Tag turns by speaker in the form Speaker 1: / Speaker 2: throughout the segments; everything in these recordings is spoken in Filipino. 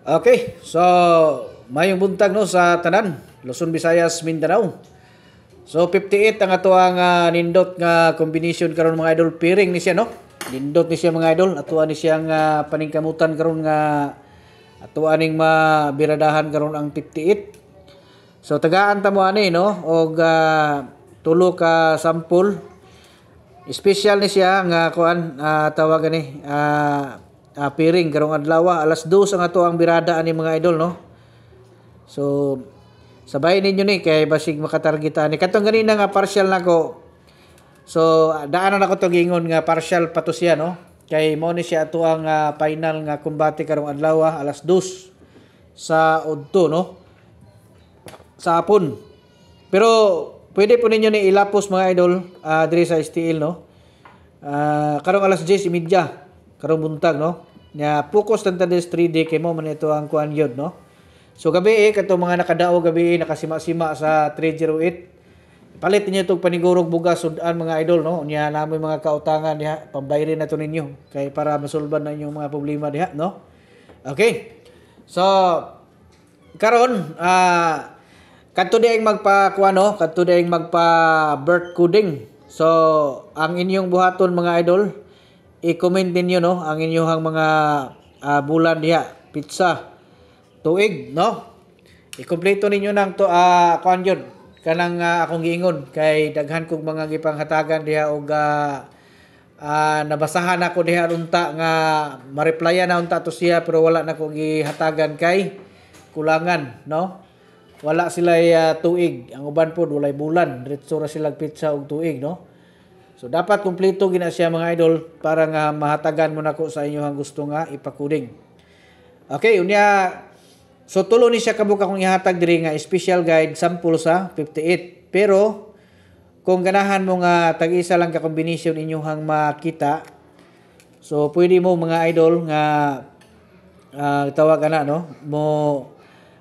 Speaker 1: Okay, so mayong buntag no sa tanan, Luzon, Visayas, Mindanao. So 58 ang ato ang nindot nga combination karon mga idol, pairing ni siya no. Nindot ni siya mga idol, ato ni siya nga paningkamutan karon nga ato aning mabiradahan karon ang 58. So tagaan ta mo ani no og tulo ka sample. Special ni siya nga kuan tawag ni pairing karong adlaw alas 2 ang ato ang birada ani mga idol no. So sabay ninyo ni kay basig makatargeta ni katong ganina nga partial nako. So daanan ako to gingon nga partial pa to siya no. Kay mo ni siya ato ang final nga kumbate karong adlaw alas 2 sa udto no. Sa hapon. Pero pwede po ninyo ni ilapos mga idol diri sa STL no. Karong alas 10:30 karong buntag no. Nya focus tanta des 3D kay mo man ito ang kuan yod no. So gabi kato mga nakadao gabi nakasima-sima sa 308. Palit niyo tog panigurog bugas sudan mga idol no. Nya namoy mga kautangan diha pambayrin nato ninyo kay para masulban na inyong mga problema diha no. Okay. So karon kadto diayng magpa kuano, kadto diayng magpa birth coding. So ang inyong buhaton mga idol, i-comment ninyo no ang inyong mga bulan diha, pizza, tuig no. I-kompleto ninyo nang to kuan yun kanang akong giingon kay daghan kog mga gipanghatagan diha og nabasahan ako diha unta nga ma-replyan na unta to siya pero wala na ko gihatagan kay kulangan no. Wala sila tuig, ang uban pod walay bulan, diretso ra sila pizza og tuig no. So dapat kumpleto gina siya mga idol para nga mahatagan mo nako sa inyo ang gusto nga ipakuding. Okay, unya so tulo ni siya kabuk akong ihatag diri nga special guide sample sa 58. Pero kung ganahan mo nga tag-isa lang ka combination inyong makita, so pwede mo mga idol nga tawag ana no, mo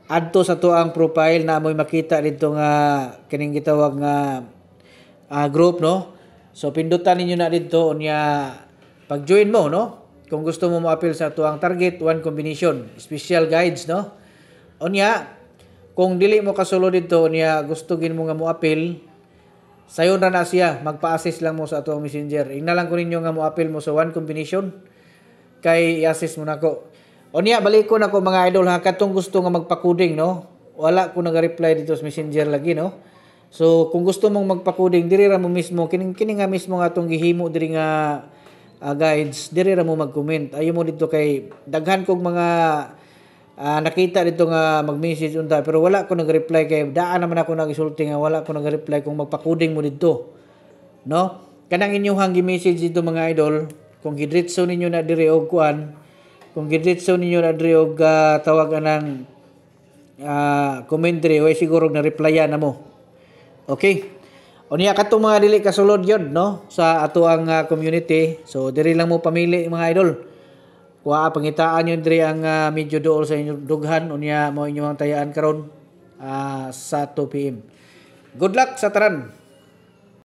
Speaker 1: adto sa to ang profile na mo'y makita dito nga kining gitawag nga group no. So pindutan ninyo na dito unya pag-join mo no. Kung gusto mo mo-appeal sa to ang target one combination, special guides no. Unya kung dili mo kasulo dito unya gusto gin mo nga mo-appeal, sayon na siya, magpa-assist lang mo sa ato ang messenger. Ingna lang ko ninyo nga mo-appeal mo sa one combination kay i-assist mo nako. Unya balik ko na ko mga idol ha, katong gusto nga magpa-coding no. Wala ko naga-reply dito sa messenger lagi no. So kung gusto mong magpa-coding diri ra mo mismo kini nga mismo nga atong gihimo diri nga guides, diri ra mo mag-comment. Ayo mo dito kay daghan kog mga nakita dito nga mag-message unta pero wala ko nag-reply kay daan naman ako nagisulti nga wala ko nag-reply kung magpa-coding mo dito no. Kanang inyong gi-message dito mga idol kung gidritso ninyo na diri og kuan, kung gidritso ninyo na diri og tawag anang commentary way siguro na replyan na mo. Okay. Unya katong mga dili kasulod yun no sa ato ang community. So diri lang mo pamili mga idol. Kuha pangitaan yun diri ang medyo dool sa inyong dughan unya mo inyong tayaan karon sa 2 PM. Good luck sa tanan.